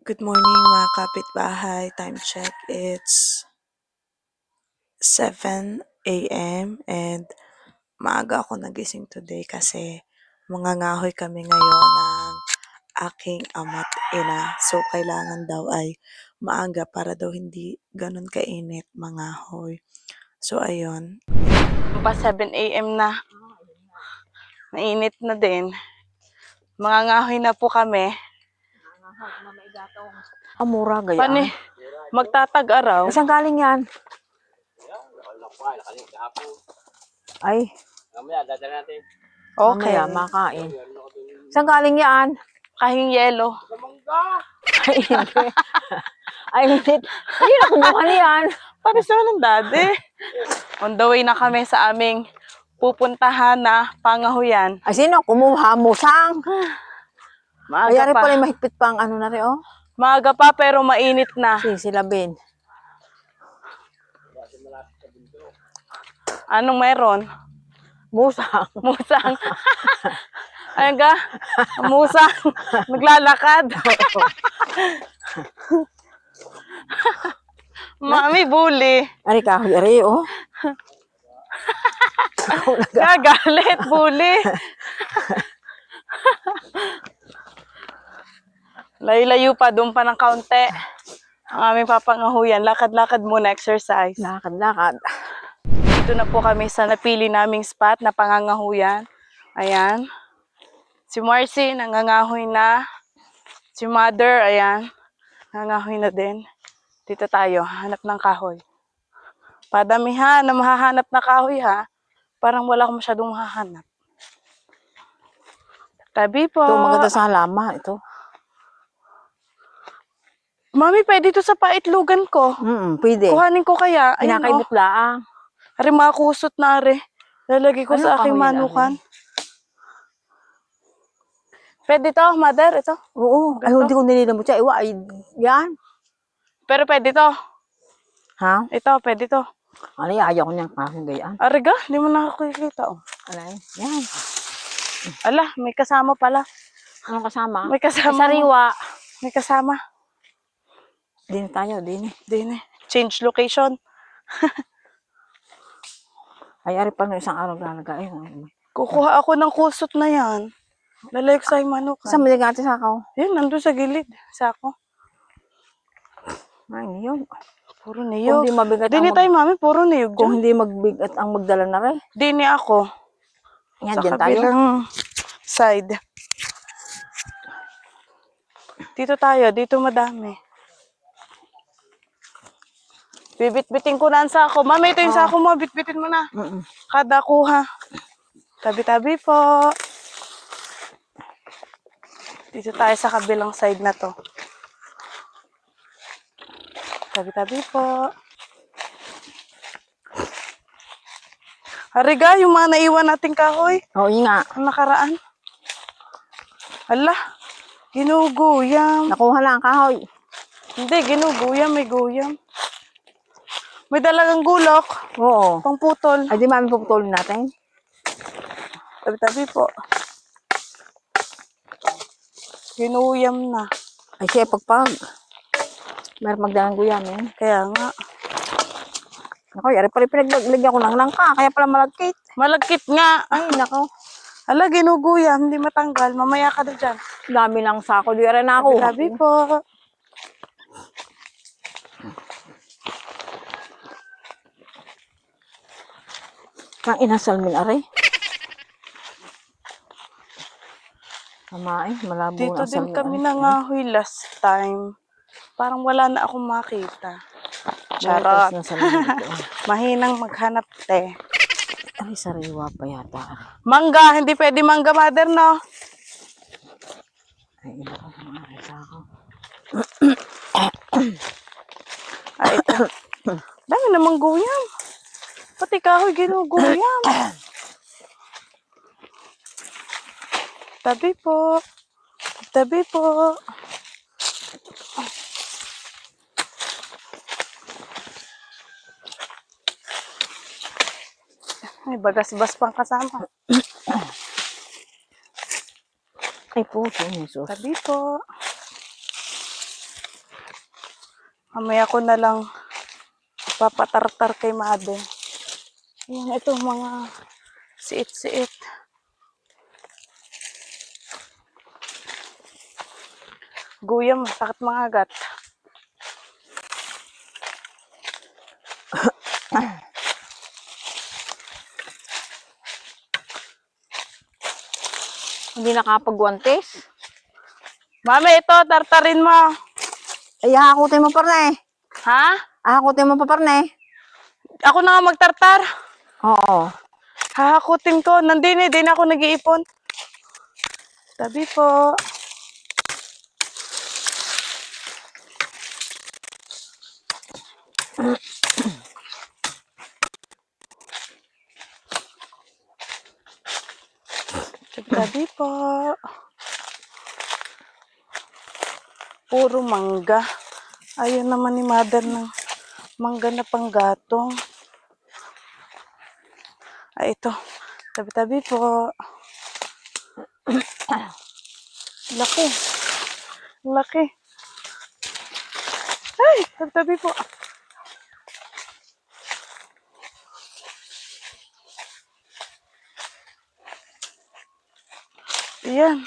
Good morning mga kapitbahay. Time check, it's 7 a.m. and maaga ako nagising today kasi mangangahoy kami ngayon ng aking ama't ina. So, kailangan daw ay maaga para daw hindi ganun kainit mangahoy. So, ayun. Pa 7 a.m. na. Mainit na din. Mangangahoy na po kami. Mura gaya. Paano magtatag-araw? Saan galing yan? Ay, Mamaya, dadala natin. Okay. mamaya makain. Saan galing yan? Kahing yelo. Ay, hindi. Ay, hindi. Hindi na kumuha niyan. Para sa ng daddy. On the way na kami sa aming pupuntahan na pangahuyan. Ay, sino? Kumuha mo, sang. Maaga Mayari pa. pala mahigpit pang ano na rin, oh. Maaga pa pero mainit na. Silabin. Anong meron? Musang. Musang. Ayun ka? Musang. Naglalakad. Mami, bully. Ari ka, ari, oh. Gagalit, bully. Layo-layo pa, doon pa ng kaunti. Ang aming papangahuyan. Lakad-lakad muna, exercise. Lakad-lakad. Dito na po kami sa napili naming spot na pangangahuyan. Ayan. Si Marcy, nangangahoy na. Si Mother, ayan. Nangangahoy na din. Dito tayo, hanap ng kahoy. Padamihan na mahahanap na kahoy ha. Parang wala akong masyadong mahahanap. Tabi po. Ito, maganda sa halaman, ito. Mami, pwede ito sa paitlugan ko. Pwede. Kuhanin ko kaya. Ayan, Kinakaibot laang. Ari, makusot na ari. Lalagay ko Ano sa aking kahoy na, manukan. Pwede to, Mother, ito. Oo. Ay, Ganito? hindi ko nililamot siya. Iwa, ay, yan. Pero pwede to. Ha? Ito, pwede to. Ano, ayaw ko niyang kahing gayaan. Ariga, hindi mo nakakikita. Oh. Alay, yan. Ala, may kasama pala. Ano kasama? May kasama. Sariwa. May kasama. Din tayo, din. Din eh. Change location. Ay, ari pa no isang araw lalagay. Kukuha ako ng kusot na yan. Lalagay ko sa manukan. Saan mo nagati sa ako? Yun, nandun sa gilid. Sako. Ay, yun. Puro Kung niyog. hindi mabigat Dini tayo, mami. Puro niyog Kung dyan. hindi magbigat ang magdala na rin. Dini ako. Yan, Sa dyan tayo. kabilang side. Dito tayo. Dito madami. Bibit-bitin ko na ang sako. Mami, ito yung sako mo. Bit-bitin mo na. Kada kuha. Tabi-tabi po. Dito tayo sa kabilang side na to. Tabi-tabi po. Hariga, yung mga naiwan nating kahoy. Oo, yun nga. Ang nakaraan. Ala, ginuguyam. Nakuha lang ang kahoy. Hindi, ginuguyam. May guyam. May dalagang gulok. Oo. Pangputol. Ay, di mami puputulin natin. Tabi-tabi po. Ginuyam na. Ay, siya pagpag. Meron magdalang guyam eh. Kaya nga. Ako, yari pala pinaglagyan ko ng langka. Kaya pala malagkit. Malagkit nga. Ay, nako. Ala, ginuguyam. Hindi matanggal. Mamaya ka na dyan. Dami lang sako. Di rin ako. Tabi-tabi po. Kang inasal min aray. Tama eh. Malabo Dito ang asal din min kami aray. nangahoy last time. Parang wala na akong makita. Charot. Charot. Mahinang maghanap, te. Ay, sariwa pa yata. Mangga. Hindi pwede mangga, Mother, no? Ay, ina ko. Ay, sako. Ay, ito. Dami namang guyam. Pati kahoy ginuguyam. Tabi po. Tabi po. May bagas-bas pang kasama. Ay, puso. Jesus. Tabi po. Mamaya ko na lang papatartar kay mother. Ayan, ito mga siit-siit. Guyam, sakit mga agat. Hindi nakapagwantes. Mami, ito, tartarin mo. Ay, hakutin mo parne. Ha? Hakutin mo pa parne. Ako na nga magtartar. Oo. Hahakutin ko. Nandini, din ako nag-iipon. Tabi po. Tabi po. Puro mangga. Ayun naman ni mother ng mangga na panggatong. Ay, ito. Tabi-tabi po. Laki. Laki. Ay, tabi-tabi po. Ayan.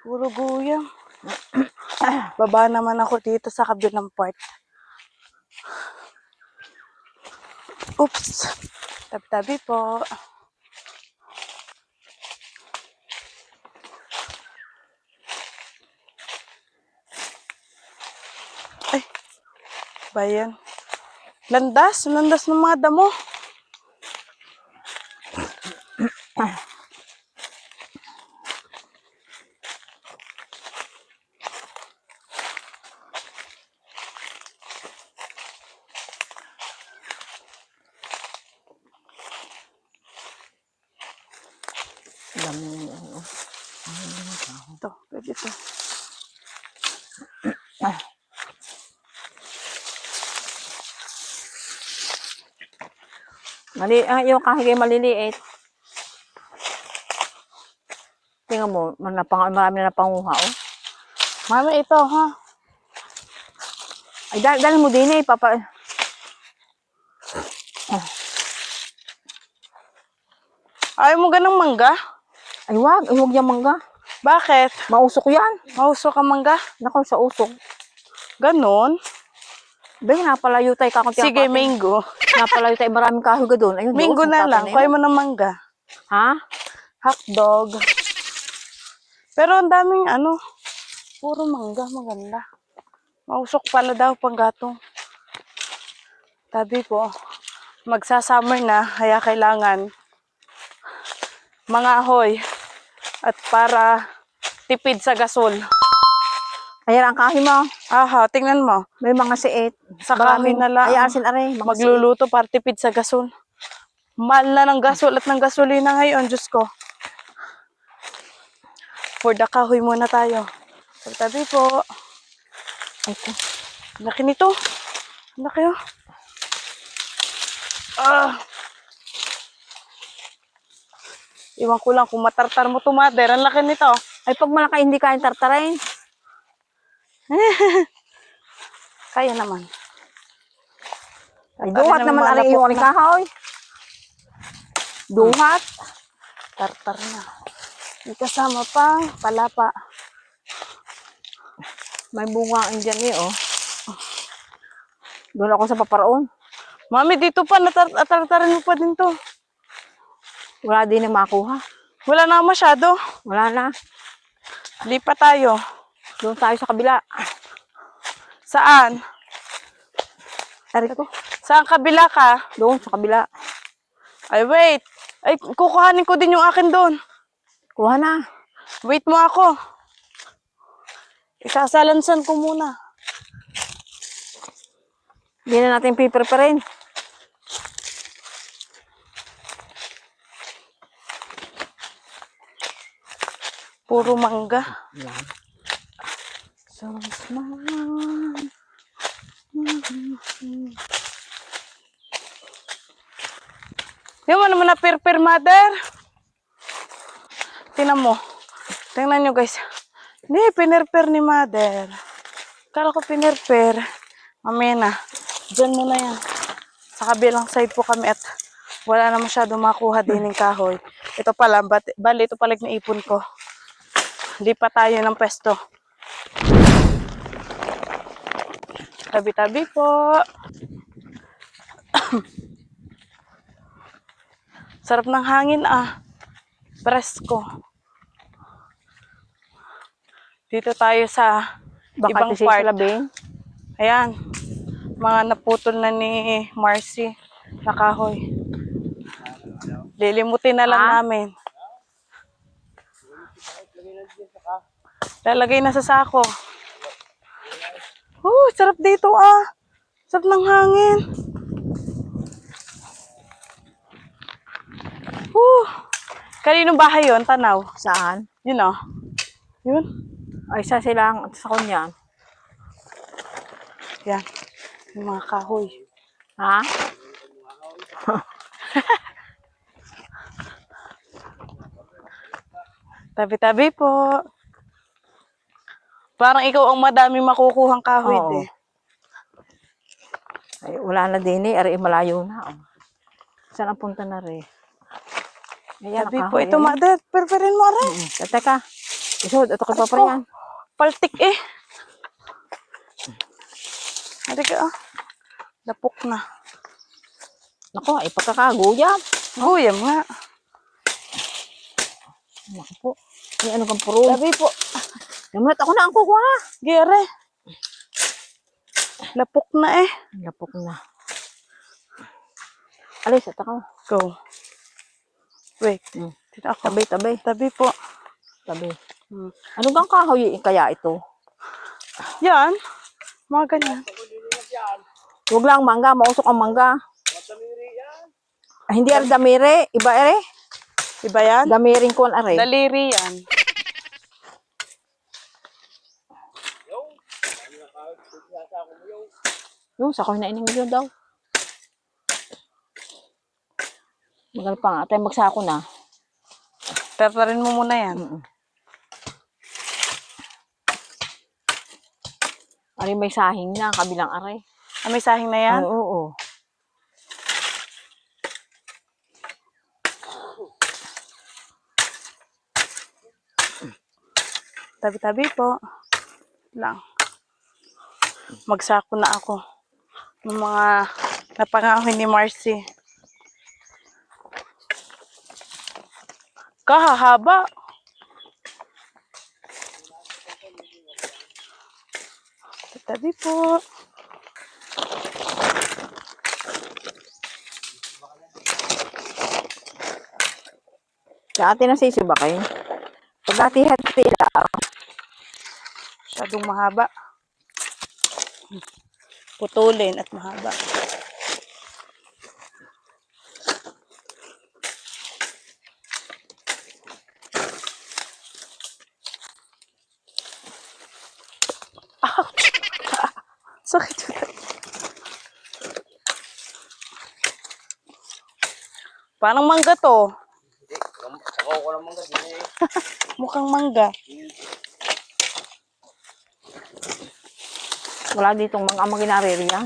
Puro guyam. Baba naman ako dito sa kabilang part. Oops. Tabi-tabi po. Ay. Bayan. Landas. Landas ng mga damo. Ito. Pwede ito. Yung kahigay maliliit. Tingnan mo, marami na panguha, oh. Mami, ito ha. Ay, dahil mo din eh, papa. Ayaw mo ganang mangga? Ay, wag yung mangga. Bakit? Mausok yan. Mauso ka mangga? Nako, sa usok. Ganon? Bay, napalayo tayo kakunti ang Sige, patin. mango. Napalayo tayo, maraming kahoy doon. Ayun, Mango doon, na sa lang. patin Kuhay yun. mo ng mangga. Ha? Hotdog. Pero ang daming puro mangga, maganda. Mausok pala daw panggatong. Tabi po, magsasummer na, kaya kailangan mga ahoy at para tipid sa gasol. Ayan ang kahoy mo. Aha, tingnan mo. May mga siit. Sa kahoy na lang. Ay, asin aray. Mga Magluluto para tipid sa gasol. Mahal na ng gasol at ng gasolina ngayon, Diyos ko. For the kahoy muna tayo. Sa tabi po. Ito. Laki nito. Laki oh. Iwan ko lang kung matartar mo to, mother. Ang laki nito. Ay, pag malaki hindi kain tartarin. Kaya naman. Ay, duhat naman aring iyong kahoy. Duhat. Tartar na. May kasama pang palapa. May bunga ang dyan eh, oh. Doon ako sa paparoon. Mami, dito pa. Natartarin mo pa din to. Wala din na makuha. Wala na masyado. Wala na. Lipat tayo. Doon tayo sa kabila. Saan? Ari ko. Saan kabila ka? Doon sa kabila. Ay, wait. Ay, kukuhanin ko din yung akin doon. Kuha na. Wait mo ako. Isasalansan ko muna. Hindi na natin pipreparin. Puro mangga. Yan. So small. Yung naman na pirpir, mother. Tingnan mo. Tingnan nyo, guys. Hindi, pinirpir ni mother. Kala ko pinirpir. Mamaya na. Diyan muna yan. Sa kabilang side po kami at wala na masyadong makuha din ng kahoy. Ito pala, bali ito pala yung naipon ko. Lipat tayo ng pwesto. Tabi-tabi po. Sarap ng hangin Presko. Dito tayo sa Baka ibang ito part. sa labing. Ayan. Mga naputol na ni Marcy na kahoy. Lilimutin na lang namin. Lalagay na sa sako. Sarap dito Sarap ng hangin. Kaninong bahay yon? Tanaw. Saan? Yun Yun. Ay, sa silang sa kunya. Yan. Yung mga kahoy. Ha? Tabi-tabi po. Parang ikaw ang madami makukuhang kahoy Oo. de. Ay, wala na din eh. Ari, malayo na. Oh. Saan ang punta na rin? Ayan, Tabi ang po. kahoy. Ito, perperin mo rin. Teka. Isod, ito ka pa pa yan. Paltik Hari ka Lapok na. Naku, ay pagkakaguyam. Guyam nga. Naku po. Ay, ano kang puro? Tabi po. Namulat ako na ang kukuha. Gere. Lapok na Lapok na. Alis, ito ka. Go. Wait. Dito ako. Tabi, tabi. Tabi po. Tabi. Ano bang kahoy kaya ito? Yan. Mga ganyan. Huwag lang mangga, mausok ang mangga. Hindi ari damiri, iba ari. Iba yan? Damiring kuan ari. Daliri yan. Yung sa na ining yun daw. Magal pa nga, tayo magsako na. Perperin mo muna yan. Ari may sahing na, kabilang ari. May sahing na yan? Oo. Tabi-tabi po. Lang. Magsako na ako. Ng mga napangahoy ni Marcy. Kahahaba. Tabi po. Sa atin na sisibakay. Pag hati-hati lang. Masyadong mahaba. Putulin at mahaba. Ouch! Sakit yun. Parang mangga to. Sakaw ko ng mangga din Mukhang mangga. Wala ditong mga maginaririyan.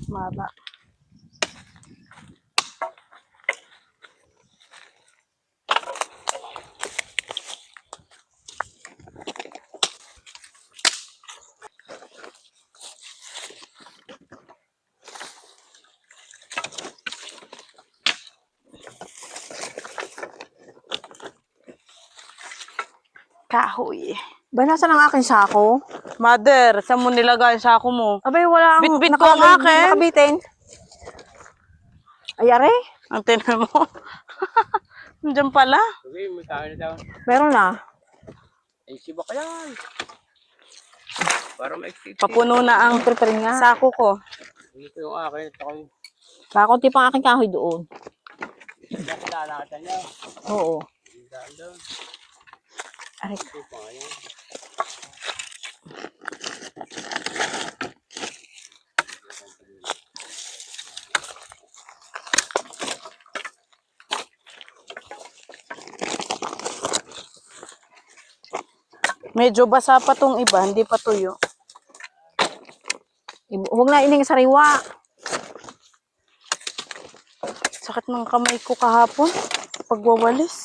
Mahaba. Kahoy. Ba, nasaan ang aking sako? Mother, saan mo nilagay sa ako mo? Abay, wala ang Bit-bit ko ang akin. nakabitin. Ay, are? Ang tinan mo. Nandiyan pala. Okay, may kain na daw. Meron na. Ay, siba ka yan. Para ma-exit. Papuno na ang Prepare nga. sako ko. Ito yung akin. Ito kayo. Kakunti pa ang aking kahoy doon. Lalakatan niya. Oo. Daan doon. Aray. Ito pa nga yan. Medyo basa pa tong iba, hindi pa tuyo. Huwag na ining sariwa. Sakit ng kamay ko kahapon. Pagwawalis.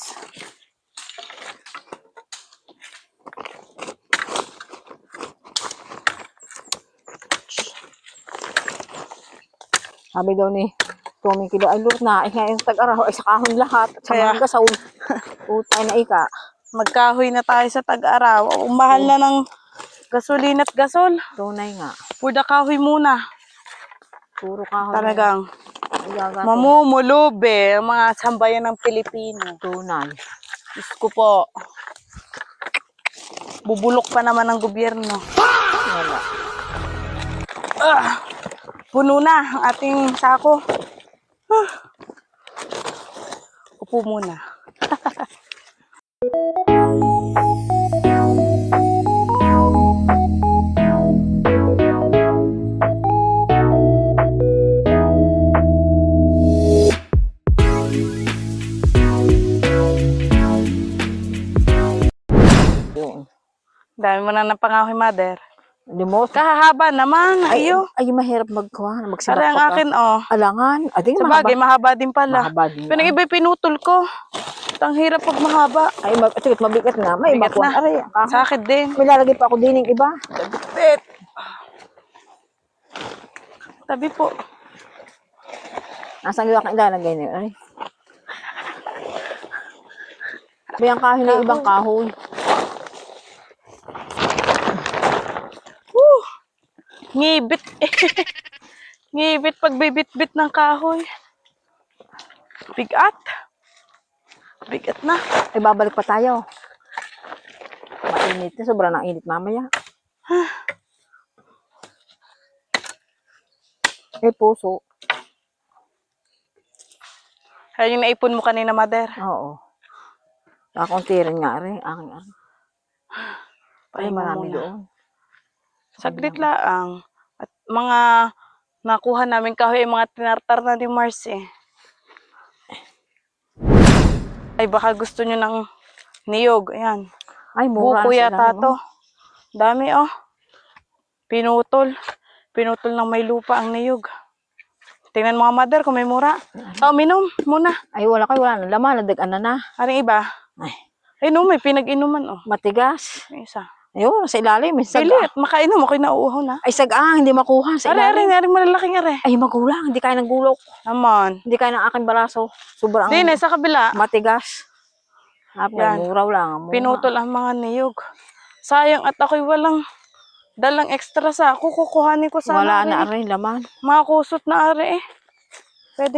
Sabi daw ni Tommy Kilo, ay lurt na, ay ngayon tag-araw, ay sa kahon lahat. At sa Kaya- mga gasaw. Utay na ika. Magkahoy na tayo sa tag-araw. Ang mahal na ng gasolina at gasol. Tunay nga. Purda kahoy muna. Puro kahon. Talagang Magagat. mamumulubi ang mga sambayan ng Pilipino. Tunay. Diyos ko po. Bubulok pa naman ng gobyerno. Wala. Puno na ang ating sako. Upo muna. Yun. Dami mo na napangahoy, mother. Hindi mo. Kahahaba naman. Ay, Ayo. ay, mahirap magkuha. Magsibak Pare ang pa ka. akin, oh. Alangan. Ading Sa mahaba. bagay, mahaba din pala. Mahaba din. Pero iba pinutol ko. Ang hirap pag mahaba. Ay, sige, mabigat na. May Bigat bakuan. na. Aray, Sa akin din. may lalagay pa ako din ng iba. Bit. Tabi po. Nasaan yung aking ilalagay na yun? Aray. May ang kahoy na ibang kahoy. Ngibit. Ngibit pag bibit-bit ng kahoy. Bigat. Bigat na. Ay, babalik pa tayo. Mainit na. Sobrang ang init mamaya. Puso. Ayun yung naipon mo kanina, mother. Oo. Kakunti rin nga rin. Aking ano. Ay, Pahinga marami muna. doon. Saglit lang. At mga nakuha namin kahoy, mga tinartar na ni Mars eh. Ay, baka gusto nyo ng niyog. Ayan. Ay, mura. Buko sa yata ilalim, to. oh. Dami oh. Pinutol. Pinutol ng may lupa ang niyog. Tingnan mga mother kung may mura. Oh, minom muna. Ay, wala kayo. Wala na. Laman. Nadagan na. Aring iba. Ay, Ay no, may pinag-inuman oh. matigas. May isa. Ayun, sa ilalim. May Pili saga. at makainom. Ako'y nauuhaw na. Ay, saga. Hindi makuha sa ilalim. Aring malalaking are. Ay, magulang. Hindi kaya ng gulok. Naman. Hindi kaya ng aking baraso. Sobrang Din sa kabila. matigas. Yan. Muraw lang. Mura. Pinutol ang mga niyog. Sayang at ako'y walang dalang extra sa ako. Kukuhanin ko sana. Wala na are. rin laman. Mga kusot na are eh.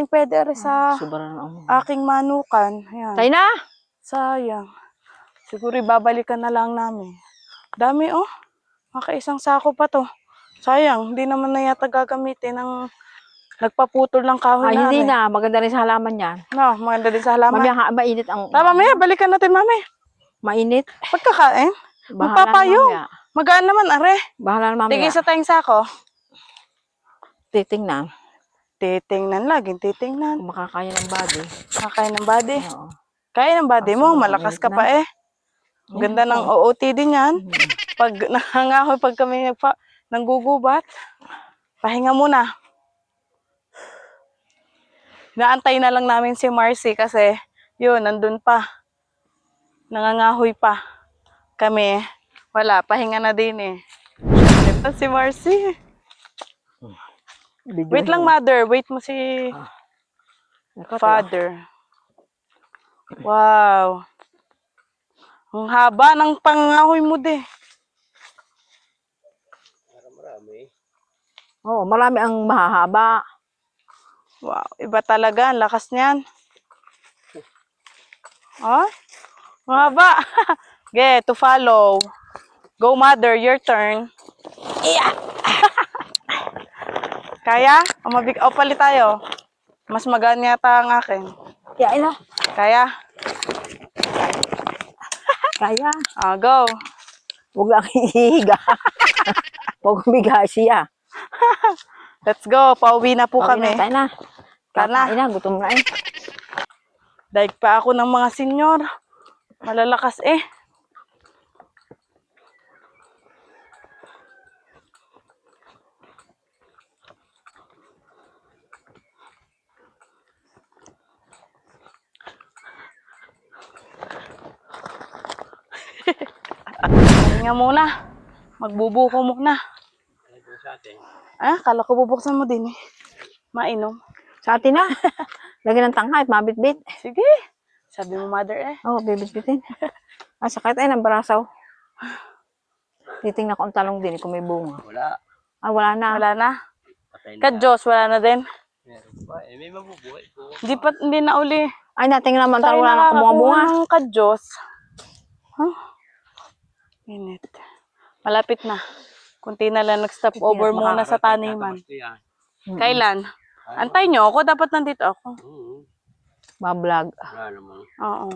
Pwede are sa Sobrang ang aking manukan. Ayan. Tayo na! Sayang. Siguro babalikan na lang namin. Dami oh. Makaisang sako pa to. Sayang. Hindi naman na yata gagamitin ng nagpaputol ng kahoy Ay, na. hindi are. na. Maganda rin sa halaman yan. No, maganda din sa halaman. Mamaya mainit ang... Mamaya, balikan natin mami. Mainit. Pagkakain. Bahala na Magpapayong. mamaya. Magaan naman, are. Bahala na mamaya. Tigil sa tayong sako. Titingnan. Titingnan, laging titingnan. Kung makakaya ng body. Kakain ng body. Oo. Kaya ng body mo, Sobrang malakas init ka na. pa eh. Ang ganda ng OOT din yan. Pag nangangahoy, pag kami nanggugubat, pahinga muna. Naantay na lang namin si Marcy kasi yun, nandun pa. Nangangahoy pa. Kami, wala, pahinga na din eh. Ito si Marcy. Wait lang, mother. Wait mo si father. Wow. Ang haba ng pangahoy mo, de. Marami. Oo, marami ang mahahaba. Wow, iba talaga. Ang lakas niyan. Oh, mahaba. Get to follow. Go, mother. Your turn. Yeah. Kaya? O palit tayo. Mas magaan yata ang akin. Yain na. Kaya? Kaya. Go. Huwag lang hihiga. Huwag umiga siya. Let's go. Pauwi na po Pauwi kami. na, tayo na. Tara. Kakain na, gutom na eh. Daig pa ako ng mga senyor. Malalakas eh. Nga muna. Magbubuko muna. Ano po sa atin? Kala ko bubuksan mo din eh. Mainom. Sa atin na. Lagyan ng tangkay at mabitbit. Sige. Sabi mo, mother eh. Oo, bibitbitin. Sakit ay ng barasaw. Titingnan ko ang talong din kung may bunga. Wala. Wala na. Wala na. Patay na. Ka-Diyos, wala na din. Meron pa. May mabubuhay po. Hindi na uli. Ay, natingnan naman Tayo wala na nakakakuha bunga. ng ka-Diyos. Minute. Malapit na. Kunti na lang nag-stop over muna sa taniman. Kailan? Antay nyo ako. Dapat nandito ako. Bablog. Wala naman. Oo.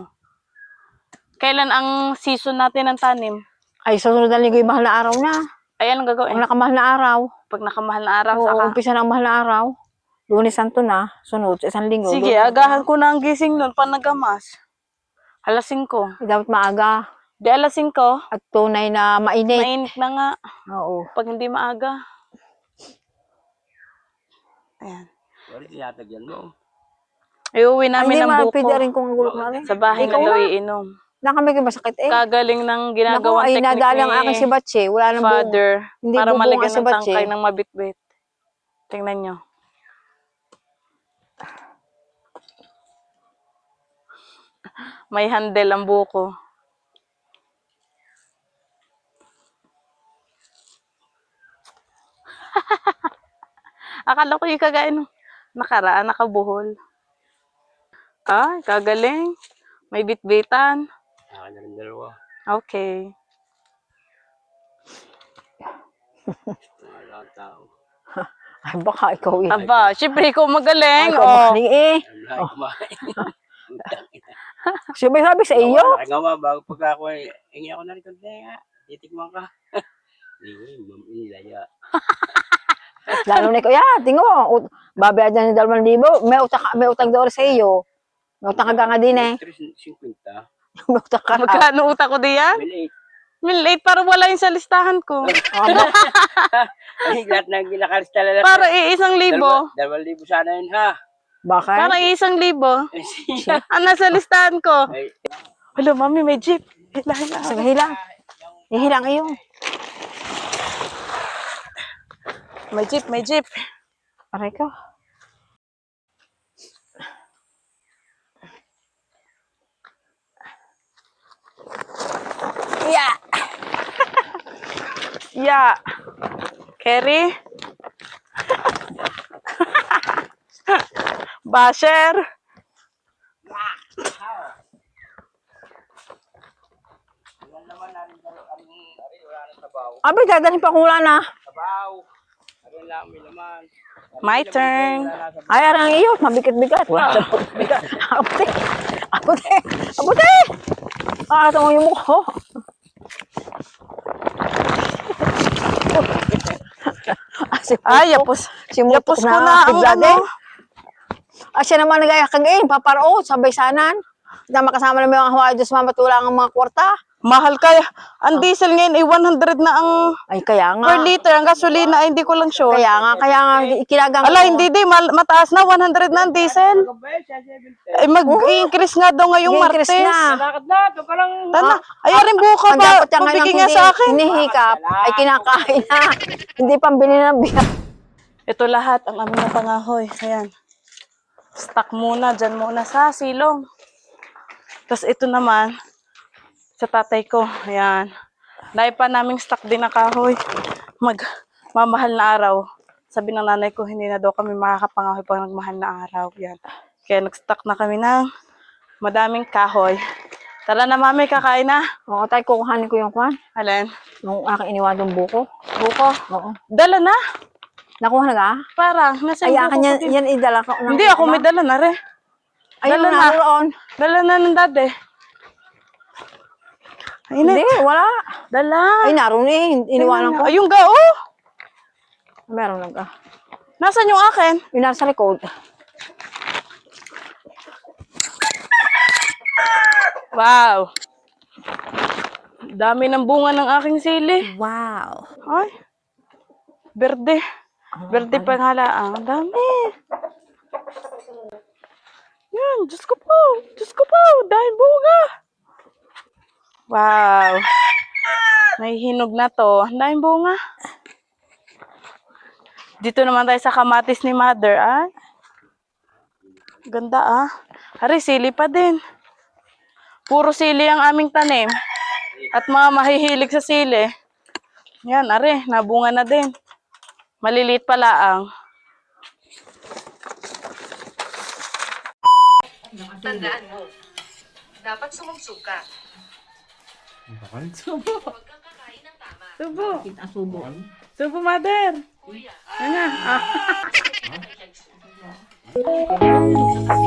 Kailan ang season natin ng tanim? Ay, sa sunod na linggo yung mahal na araw na. Ay, anong gagawin? Ang nakamahal na araw. Pag nakamahal na araw, Oo, saka. umpisa ng mahal na araw. Lunes Santo na. Sunod sa isang linggo. Sige, agahan ko na ang gising nun pa nagamas. Alas 5. Dapat maaga. Di alas 5. At tunay na mainit. Mainit na nga. Oo. Pag hindi maaga. Ayan. Sorry, tinatagyan mo. Iuwi namin ng buko. Pwede rin kung gulok na rin. Sa bahay na daw iinom. Na kami kayo masakit eh. Kagaling ng Naku, ginagawang ay technique nadalang akin si ni Batche. Wala nang bunga. Father. Hindi Para bubunga malagyan si ng Batche. tangkay ng mabitbit. Tingnan nyo. May handle ang buko. Akala ko yung kagaya nung nakaraan, nakabuhol. Kagaling. May bitbitan. Akin na rin dalawa. Okay. Wala ang tao. Ay, baka ikaw eh. Aba, syempre ikaw magaling. Ikaw magaling eh. Wala kumain. Siyempre sabi sa iyo. Wala gawa bago pag ako ay hingi ako na rin kung titikman ka. Hindi, mamilaya. Lalo na ikaw, tingnan mo. Babayad na ni 2,000. May utang daw sa iyo. May utang ka nga din eh. 350. May utang ka. Magkano utak ko diyan? Maliit. 1,800 para wala yung sa listahan ko. Ay, lahat ng ginakalista na Para 1,000. 2,000 sana yun ha. Bakit? Para 1,000. Ay, siya. Ang nasa listahan ko. Ay, Hello, mami, may jeep. Hilahin na. Sige, hilang. Ihilang iyo. May jeep, may jeep. Aray ka. Yeah. Yeah. Kerry. Basher. Abi, dadalhin pa kung wala na. sabaw. Ayun lang, may laman. My turn. Ay, arang iyo. Mabigat-bigat. Wala na bigat. Abuti. Abuti. Abuti. Ito yung mukha. Ay, yapos. Si Mutok Yapos ko na ang ano. Siya naman nagayakagain. Paparo. Sabay sanan. Na makasama namin ang Hawaii Diyos mamatulang ang mga kwarta. Mahal kaya. Ang diesel ngayon ay 100 na ang Ay, kaya nga. per liter. Ang gasolina ay hindi ko lang sure. Kaya nga, ikinagang Ala, hindi di. Mataas na. 100 na ang diesel. Ay, mag-increase nga daw ngayong Martes. Increase na. Lakad na, ito pa lang. Tana. Ay, rin buka Ang pa. dapat yan Pabigay ngayon nga sa akin. hinihikap, ay kinakain na. Hindi pambili ng biyak. Ito lahat ang aming napangahoy. Ayan. Stock muna. Dyan muna sa silong. Tapos ito naman. sa tatay ko. Ayan. Dahil pa naming stock din na kahoy. Mamahal na araw. Sabi ng nanay ko, hindi na daw kami makakapangahoy pag nagmahal na araw. Yan. Kaya nag-stock na kami ng madaming kahoy. Tara na, mami, kakain na. Oo, tay, kukuhanin ko yung kwan. Alin? Yung aking iniwan buko. Buko. Oo. Dala na. Nakuha na ka? Parang, nasa Ay, yung akin buko yan, ko din. yan idala ko. Hindi, ako may dala na rin. Ayun dala na, na. naroon. Dala na ng dade. Ay, Hindi, wala. Dala. Ay, naroon eh. Iniwanan ko. Ayun ga, oh. Meron lang ka. Nasaan yung akin? Yung nasa likod. Wow. Dami ng bunga ng aking sili. Wow. Ay. Berde. Berde pa yung halaang. Ang dami. Yan. Diyos ko po. Diyos ko po. Dahil bunga. Wow. May hinog na to. Ang daming bunga. Dito naman tayo sa kamatis ni Mother. Ay. Ganda ah. Ari, sili pa din. Puro sili ang aming tanim. At mga mahihilig sa sili. Yan, are, nabunga na din. Maliliit pala ang. Tandaan mo, dapat sumumsug ka. Subo. Huwag kang kakain ng tama. Subo. Kita subo. Subo, Mother. Kuya, Ano? Ah. ay,